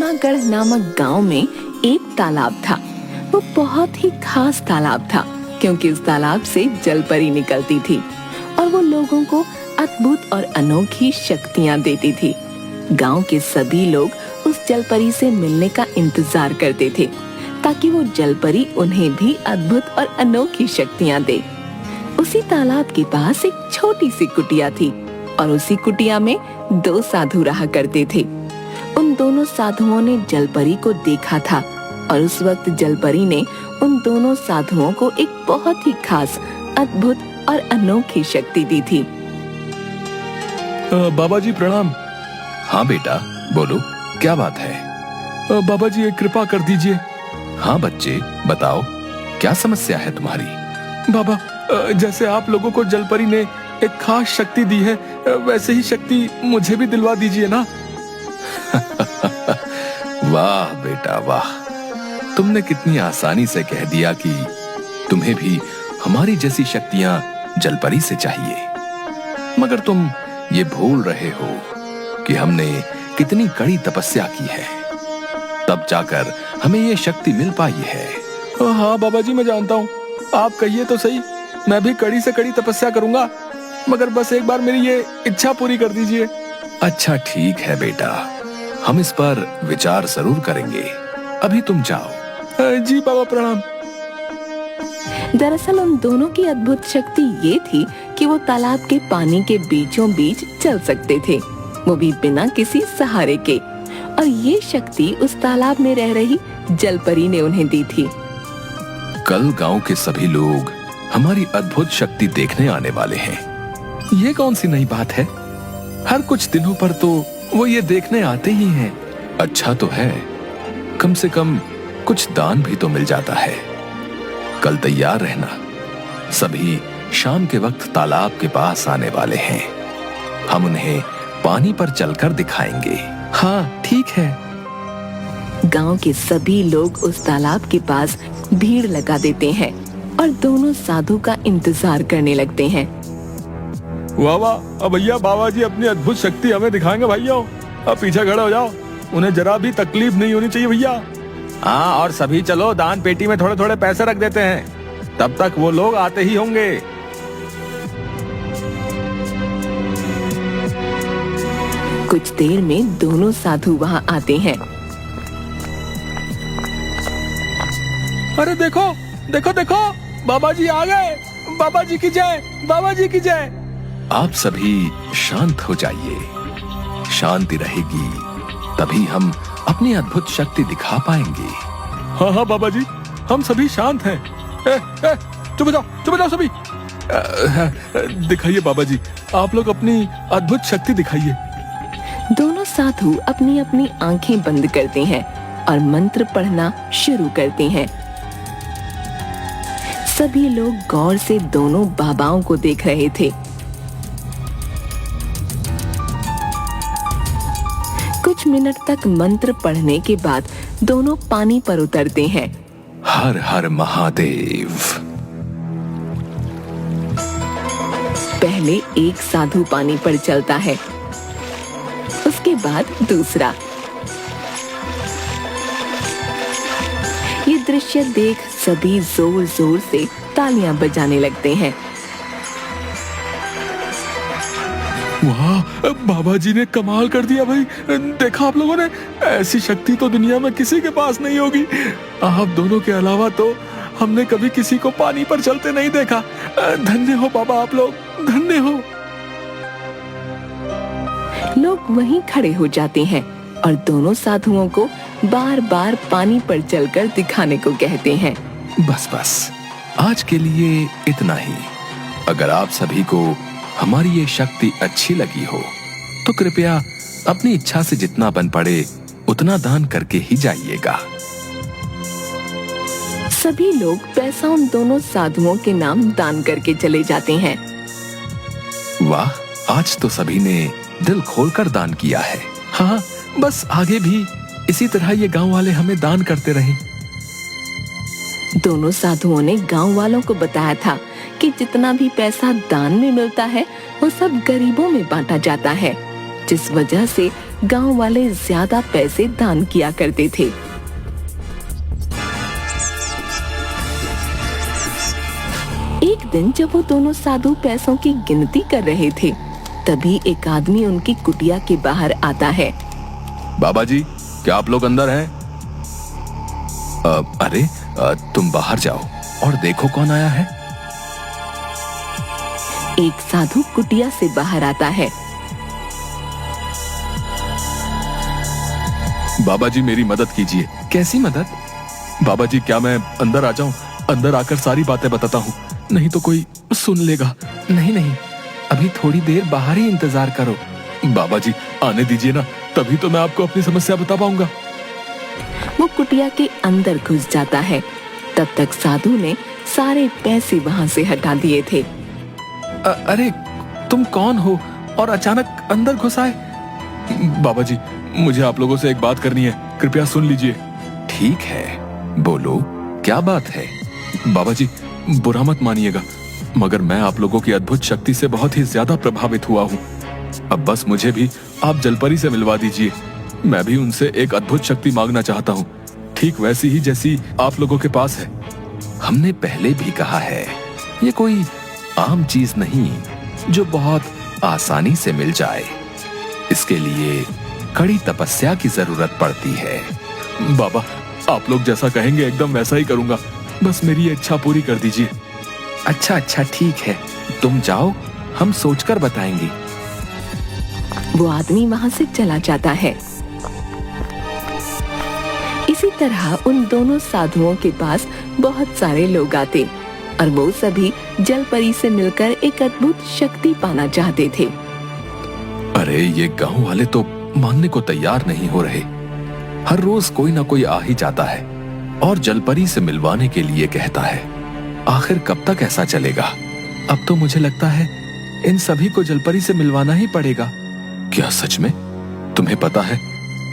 जूनागढ़ नामक गांव में एक तालाब था। वो बहुत ही खास तालाब था क्योंकि उस तालाब से जलपरी निकलती थी और वो लोगों को अद्भुत और अनोखी शक्तियां देती थी। गांव के सभी लोग उस जलपरी से मिलने का इंतजार करते थे ताकि वो जलपरी उन्हें भी अद्भुत और अनोखी शक्तियां दे। उसी तालाब के पास एक छोटी सी कुटिया थी और उसी कुटिया में दो साधु रहा करते थे। उन दोनों साधुओं ने जलपरी को देखा था और उस वक्त जलपरी ने उन दोनों साधुओं को एक बहुत ही खास, अद्भुत और अनोखी शक्ति दी थी। बाबा जी प्रणाम। हाँ बेटा, बोलो क्या बात है? बाबा जी एक कृपा कर दीजिए। हाँ बच्चे, बताओ क्या समस्या है तुम्हारी? बाबा, जैसे आप लोगों को जलपरी ने एक खास शक्ति दी है, वैसे ही शक्ति मुझे भी दिलवा दीजिए ना। वाह बेटा वाह, तुमने कितनी आसानी से कह दिया कि तुम्हें भी हमारी जैसी शक्तियां जलपरी से चाहिए। मगर तुम ये भूल रहे हो कि हमने कितनी कड़ी तपस्या की है, तब जाकर हमें ये शक्ति मिल पाई है। हाँ बाबा जी, मैं जानता हूँ, आप कहिए तो सही, मैं भी कड़ी से कड़ी तपस्या करूंगा, मगर बस एक बार मेरी ये इच्छा पूरी कर दीजिए। अच्छा ठीक है बेटा, हम इस पर विचार जरूर करेंगे। अभी तुम जाओ। जी बाबा प्रणाम। दरअसल उन दोनों की अद्भुत शक्ति ये थी कि वो तालाब के पानी के बीचों बीच चल सकते थे, वो भी बिना किसी सहारे के। और ये शक्ति उस तालाब में रह रही जलपरी ने उन्हें दी थी। कल गांव के सभी लोग हमारी अद्भुत शक्ति देखने आने वाले हैं। ये कौन सी नई बात है? हर कुछ दिनों पर तो वो ये देखने आते ही हैं। अच्छा तो है, कम से कम कुछ दान भी तो मिल जाता है। कल तैयार रहना, सभी शाम के वक्त तालाब के पास आने वाले हैं। हम उन्हें पानी पर चलकर दिखाएंगे। हाँ ठीक है। गांव के सभी लोग उस तालाब के पास भीड़ लगा देते हैं और दोनों साधु का इंतजार करने लगते हैं। वाह वाह, अब भैया बाबा जी अपनी अद्भुत शक्ति हमें दिखाएंगे भैया। अब पीछे खड़े हो जाओ, उन्हें जरा भी तकलीफ नहीं होनी चाहिए भैया। हाँ, और सभी चलो दान पेटी में थोड़े थोड़े पैसे रख देते हैं, तब तक वो लोग आते ही होंगे। कुछ देर में दोनों साधु वहाँ आते हैं। अरे देखो देखो देखो, बाबा जी आ गए। बाबा जी की जय, बाबा जी की जय। आप सभी शांत हो जाइए। शांति रहेगी तभी हम अपनी अद्भुत शक्ति दिखा पाएंगे। हाँ हाँ बाबा जी, हम सभी शांत हैं। चुप जाओ सभी। दिखाइए बाबा जी, आप लोग अपनी अद्भुत शक्ति दिखाइए। दोनों साधु अपनी अपनी आंखें बंद करते हैं और मंत्र पढ़ना शुरू करते हैं। सभी लोग गौर से दोनों बाबाओं को देख रहे थे। कुछ मिनट तक मंत्र पढ़ने के बाद दोनों पानी पर उतरते हैं। हर हर महादेव। पहले एक साधु पानी पर चलता है, उसके बाद दूसरा। ये दृश्य देख सभी जोर जोर से तालियां बजाने लगते हैं। वाह, बाबा जी ने कमाल कर दिया भाई। देखा आप लोगों ने, ऐसी शक्ति तो दुनिया में किसी के पास नहीं होगी। आप दोनों के अलावा तो हमने कभी किसी को पानी पर चलते नहीं देखा। धन्य हो बाबा, आप लोग धन्य हो। लोग वहीं खड़े हो जाते हैं और दोनों साधुओं को बार बार पानी पर चलकर दिखाने को कहते हैं। बस बस, आज के लिए इतना ही। अगर आप सभी को हमारी ये शक्ति अच्छी लगी हो तो कृपया अपनी इच्छा से जितना बन पड़े उतना दान करके ही जाइएगा। सभी लोग पैसा उन दोनों साधुओं के नाम दान करके चले जाते हैं। वाह, आज तो सभी ने दिल खोलकर दान किया है। हाँ, बस आगे भी इसी तरह ये गांव वाले हमें दान करते रहें। दोनों साधुओं ने गांव वालों को बताया था कि जितना भी पैसा दान में मिलता है वो सब गरीबों में बांटा जाता है, जिस वजह से गांव वाले ज्यादा पैसे दान किया करते थे। एक दिन जब वो दोनों साधु पैसों की गिनती कर रहे थे, तभी एक आदमी उनकी कुटिया के बाहर आता है। बाबा जी, क्या आप लोग अंदर हैं? अरे तुम बाहर जाओ और देखो कौन आया है। एक साधु कुटिया से बाहर आता है। बाबा जी, मेरी मदद कीजिए। कैसी मदद? बाबा जी, क्या मैं अंदर आ जाऊं? अंदर आकर सारी बातें बताता हूँ, नहीं तो कोई सुन लेगा। नहीं नहीं, अभी थोड़ी देर बाहर ही इंतजार करो। बाबा जी, आने दीजिए ना, तभी तो मैं आपको अपनी समस्या बता पाऊंगा। वो कुटिया के अंदर घुस जाता है। तब तक साधु ने सारे पैसे वहां से हटा दिए थे। अरे तुम कौन हो और अचानक अंदर घुस आए? बाबा जी, मुझे आप लोगों से एक बात करनी है, कृपया सुन लीजिए। ठीक है, बोलो, क्या बात है? बाबा जी, बुरा मत मानिएगा, मगर मैं आप लोगों की अद्भुत शक्ति से बहुत ही ज्यादा प्रभावित हुआ हूँ। अब बस मुझे भी आप जलपरी से मिलवा दीजिए। मैं भी उनसे एक अद्भुत शक्ति मांगना चाहता हूँ, ठीक वैसी ही जैसी आप लोगों के पास है। हमने पहले भी कहा है, ये कोई आम चीज नहीं जो बहुत आसानी से मिल जाए। इसके लिए कड़ी तपस्या की जरूरत पड़ती है। बाबा, आप लोग जैसा कहेंगे एकदम वैसा ही करूंगा, बस मेरी ये इच्छा पूरी कर दीजिए। अच्छा अच्छा, ठीक है, तुम जाओ, हम सोचकर बताएंगे। वो आदमी वहां से चला जाता है। इसी तरह उन दोनों साधुओं के पास बहुत सारे लोग आते और वो सभी जलपरी से मिलकर एक अद्भुत शक्ति पाना चाहते थे। अरे ये गांव वाले तो मानने को तैयार नहीं हो रहे। हर रोज कोई ना कोई आ ही जाता है और जलपरी से मिलवाने के लिए कहता है। आखिर कब तक ऐसा चलेगा? अब तो मुझे लगता है इन सभी को जलपरी से मिलवाना ही पड़ेगा। क्या सच में? तुम्हें पता है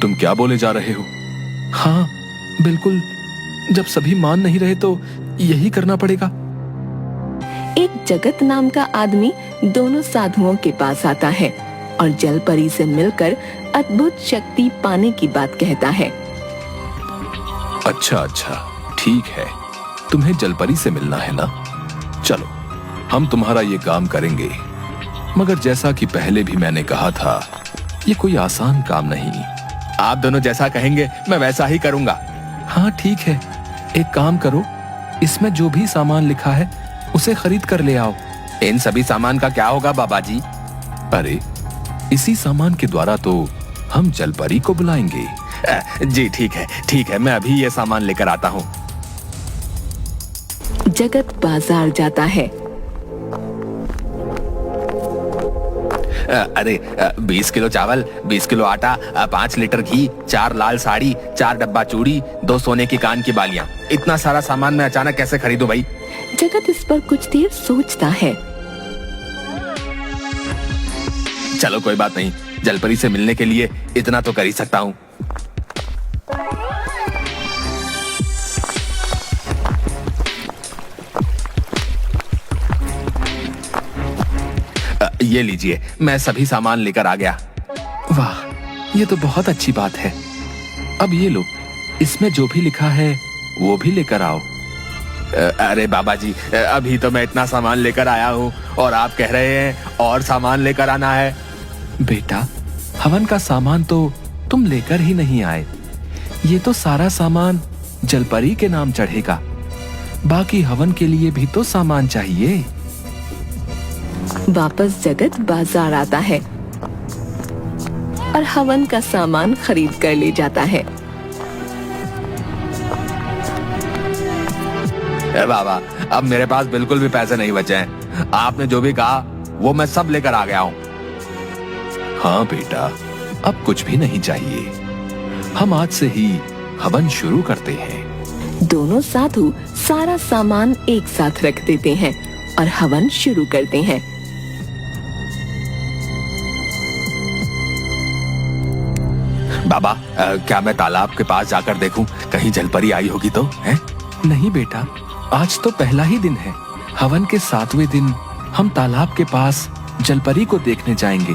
तुम क्या बोले जा रहे हो? हाँ बिल्कुल, जब सभी मान नहीं रहे तो यही करना पड़ेगा। एक जगत नाम का आदमी दोनों साधुओं के पास आता है और जलपरी से मिलकर अद्भुत शक्ति पाने की बात कहता है। अच्छा अच्छा, ठीक है, तुम्हें जलपरी से मिलना है ना? चलो, हम तुम्हारा ये काम करेंगे। मगर जैसा कि पहले भी मैंने कहा था, ये कोई आसान काम नहीं। आप दोनों जैसा कहेंगे मैं वैसा ही करूंगा। हाँ ठीक है, एक काम करो, इसमें जो भी सामान लिखा है उसे खरीद कर ले आओ। इन सभी सामान का क्या होगा बाबा जी? अरे इसी सामान के द्वारा तो हम जलपरी को बुलाएंगे। जी ठीक है, मैं अभी ये सामान लेकर आता हूँ। जगत बाजार जाता है। अरे 20 किलो चावल, 20 किलो आटा, 5 लीटर घी, 4 लाल साड़ी, 4 डब्बा चूड़ी, 2 सोने की कान की बालियां। इतना सारा सामान मैं अचानक कैसे खरीदूं भाई? जगत इस पर कुछ देर सोचता है। चलो कोई बात नहीं, जलपरी से मिलने के लिए इतना तो कर ही सकता हूँ। ये लीजिए, मैं सभी सामान लेकर आ गया। वाह, ये तो बहुत अच्छी बात है। अब ये लो, इसमें जो भी लिखा है वो भी लेकर आओ। अरे बाबा जी, अभी तो मैं इतना सामान लेकर आया हूँ और आप कह रहे हैं और सामान लेकर आना है। बेटा, हवन का सामान तो तुम लेकर ही नहीं आए। ये तो सारा सामान जलपरी के नाम चढ़ेगा। बाकी हवन के लिए भी तो सामान चाहिए। वापस जगत बाजार आता है और हवन का सामान खरीद कर ले जाता है। बाबा, अब मेरे पास बिल्कुल भी पैसे नहीं बचे हैं। आपने जो भी कहा वो मैं सब लेकर आ गया हूँ। हाँ बेटा, अब कुछ भी नहीं चाहिए। हम आज से ही हवन शुरू करते हैं। दोनों साधु सारा सामान एक साथ रख देते हैं और हवन शुरू करते हैं। बाबा, क्या मैं तालाब के पास जाकर देखूं, कहीं जलपरी आई होगी तो? हैं? नहीं बेटा, आज तो पहला ही दिन है। हवन के 7वें दिन हम तालाब के पास जलपरी को देखने जाएंगे।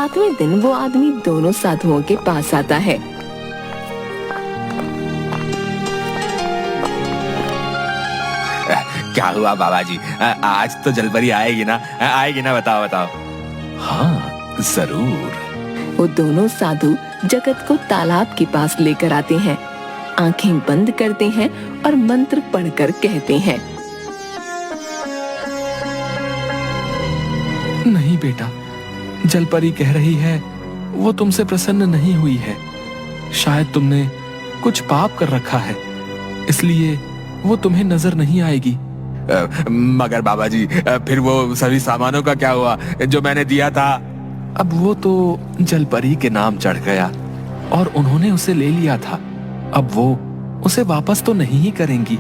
7वें दिन वो आदमी दोनों साधुओं के पास आता है। क्या हुआ बाबा जी, आज तो जलपरी आएगी ना? आएगी ना? बताओ बताओ। हाँ जरूर। वो दोनों साधु जगत को तालाब के पास लेकर आते हैं, आंखें बंद करते हैं और मंत्र पढ़कर कहते हैं, नहीं बेटा, जलपरी कह रही है वो तुमसे प्रसन्न नहीं हुई है। शायद तुमने कुछ पाप कर रखा है, इसलिए वो तुम्हें नजर नहीं आएगी। मगर बाबा जी, फिर वो सभी सामानों का क्या हुआ जो मैंने दिया था? अब वो तो जलपरी के नाम चढ़ गया और उन्होंने उसे ले लिया था। अब वो उसे वापस तो नहीं ही करेंगी।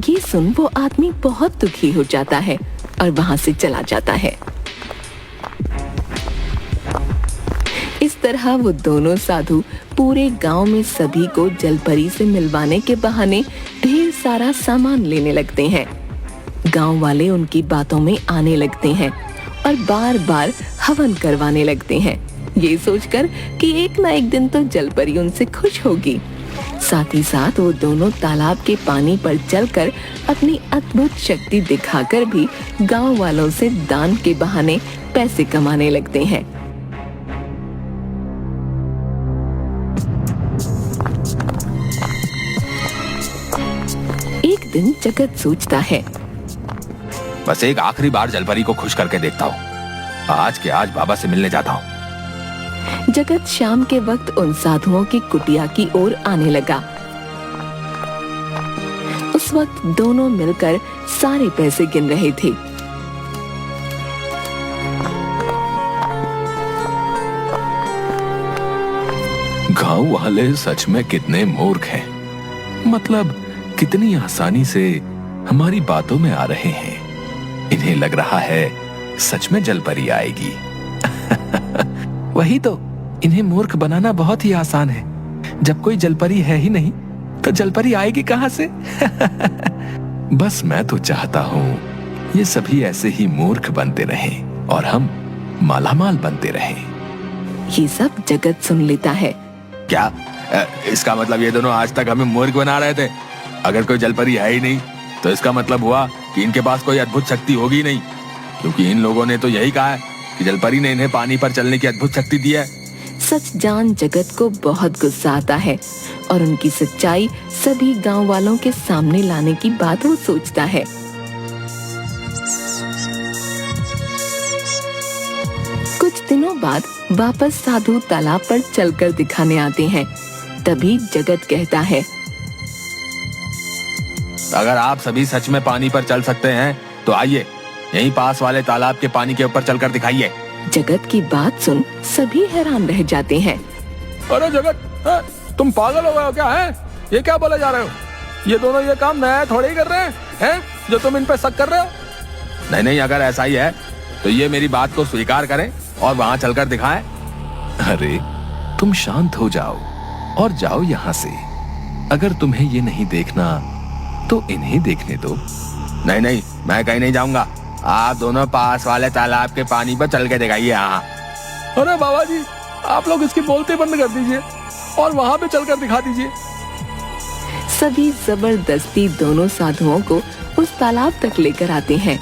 ये सुन वो आदमी बहुत दुखी हो जाता है और वहां से चला जाता है। इस तरह वो दोनों साधु पूरे गांव में सभी को जलपरी से मिलवाने के बहाने ढेर सारा सामान लेने लगते हैं। गांव वाले उनकी बातों में आने लगते हैं और बार बार हवन करवाने लगते हैं, ये सोचकर कि एक ना एक दिन तो जलपरी उनसे खुश होगी। साथ ही साथ वो दोनों तालाब के पानी पर चलकर अपनी अद्भुत शक्ति दिखाकर भी गांव वालों से दान के बहाने पैसे कमाने लगते हैं। एक दिन जगत सोचता है, बस एक आखिरी बार जलपरी को खुश करके देखता हूँ। आज के आज बाबा से मिलने जाता हूँ। जगत शाम के वक्त उन साधुओं की कुटिया की ओर आने लगा। उस वक्त दोनों मिलकर सारे पैसे गिन रहे थे। गांव वाले सच में कितने मूर्ख हैं। मतलब कितनी आसानी से हमारी बातों में आ रहे हैं। इन्हें लग रहा है सच में जलपरी आएगी। वही तो, इन्हें मूर्ख बनाना बहुत ही आसान है। जब कोई जलपरी है ही नहीं तो जलपरी आएगी कहां से? बस मैं तो चाहता हूँ ये सभी ऐसे ही मूर्ख बनते रहें और हम मालामाल बनते रहें। ये सब जगत सुन लेता है। क्या इसका मतलब ये दोनों आज तक हमें मूर्ख बना रहे थे? अगर कोई जलपरी है ही नहीं तो इसका मतलब हुआ कि इनके पास कोई अद्भुत शक्ति होगी नहीं, क्योंकि इन लोगों ने तो यही कहा है कि जलपरी ने इन्हें पानी पर चलने की अद्भुत शक्ति दी है। सच जान जगत को बहुत गुस्सा आता है और उनकी सच्चाई सभी गांव वालों के सामने लाने की बात वो सोचता है। कुछ दिनों बाद वापस साधु तालाब पर चलकर दिखाने आते हैं। तभी जगत कहता है, अगर आप सभी सच में पानी पर चल सकते हैं तो आइए यहीं पास वाले तालाब के पानी के ऊपर चलकर दिखाइए। जगत की बात सुन सभी हैरान रह जाते हैं। अरे जगत, तुम पागल हो गए हो क्या? है ये क्या बोले जा रहे हो? ये दोनों ये काम नया थोड़े ही कर रहे हैं जो तुम इन पे शक कर रहे हो। नहीं नहीं, अगर ऐसा ही है तो ये मेरी बात को स्वीकार करें और वहां चलकर दिखाएं। अरे तुम शांत हो जाओ और जाओ यहाँ से। अगर तुम्हें ये नहीं देखना तो इन्हें देखने दो। नहीं नहीं, मैं कहीं नहीं जाऊंगा। आप दोनों पास वाले तालाब के पानी पर चल के दिखाइए। यहाँ। अरे बाबा जी, आप लोग इसकी बोलते बंद कर दीजिए और वहां पे चलकर दिखा दीजिए। सभी जबरदस्ती दोनों साधुओं को उस तालाब तक लेकर आते हैं।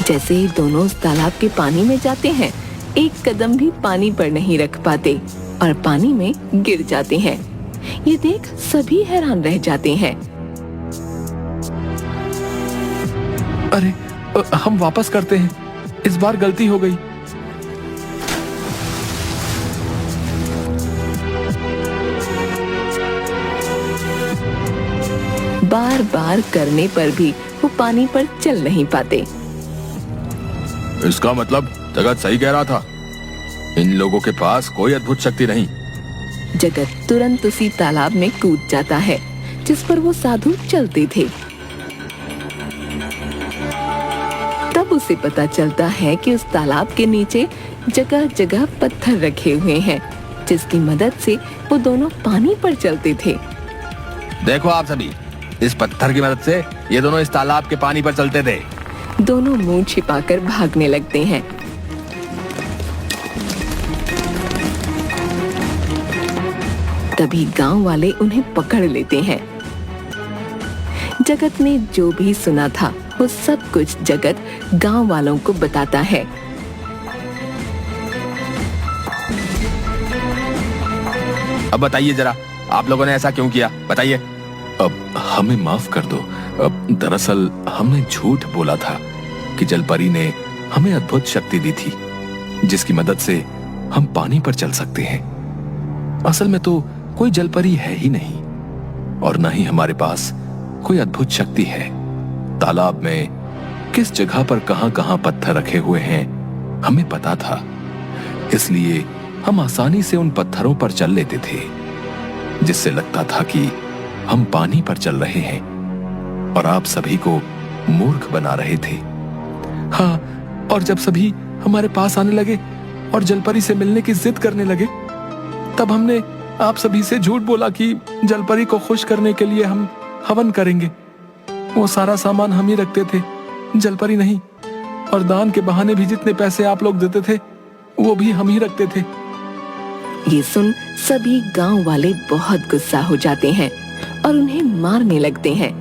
जैसे ही दोनों उस तालाब के पानी में जाते हैं, एक कदम भी पानी पर नहीं रख पाते और पानी में गिर जाते हैं। ये देख सभी हैरान रह जाते हैं। अरे हम वापस करते हैं, इस बार गलती हो गई। बार बार करने पर भी वो पानी पर चल नहीं पाते। इसका मतलब जगत सही कह रहा था, इन लोगों के पास कोई अद्भुत शक्ति नहीं। जगत तुरंत उसी तालाब में कूद जाता है जिस पर वो साधु चलते थे। तब उसे पता चलता है कि उस तालाब के नीचे जगह जगह पत्थर रखे हुए हैं, जिसकी मदद से वो दोनों पानी पर चलते थे। देखो आप सभी, इस पत्थर की मदद से ये दोनों इस तालाब के पानी पर चलते थे। दोनों मुंह छिपाकर भागने लगते हैं। तभी गांव वाले उन्हें पकड़ लेते हैं। जगत ने जो भी सुना था वो सब कुछ जगत गांव वालों को बताता है। अब बताइए जरा, आप लोगों ने ऐसा क्यों किया, बताइए। अब हमें माफ कर दो। अब दरअसल हमने झूठ बोला था कि जलपरी ने हमें अद्भुत शक्ति दी थी जिसकी मदद से हम पानी पर चल सकते हैं। असल में तो कोई जलपरी है ही नहीं और न ही हमारे पास कोई अद्भुत शक्ति है। तालाब में किस जगह पर कहां-कहां पत्थर रखे हुए हैं हमें पता था, इसलिए हम आसानी से उन पत्थरों पर चल लेते थे जिससे लगता था कि हम पानी पर चल रहे हैं और आप सभी को मूर्ख बना रहे थे। हाँ, और जब सभी हमारे पास आने लगे और जलपरी से मिलने की जिद करने लगे, तब हमने आप सभी से झूठ बोला कि जलपरी को खुश करने के लिए हम हवन करेंगे। वो सारा सामान हम ही रखते थे, जलपरी नहीं। और दान के बहाने भी जितने पैसे आप लोग देते थे वो भी हम ही रखते थे। ये सुन सभी गांव वाले बहुत गुस्सा हो जाते हैं और उन्हें मारने लगते हैं।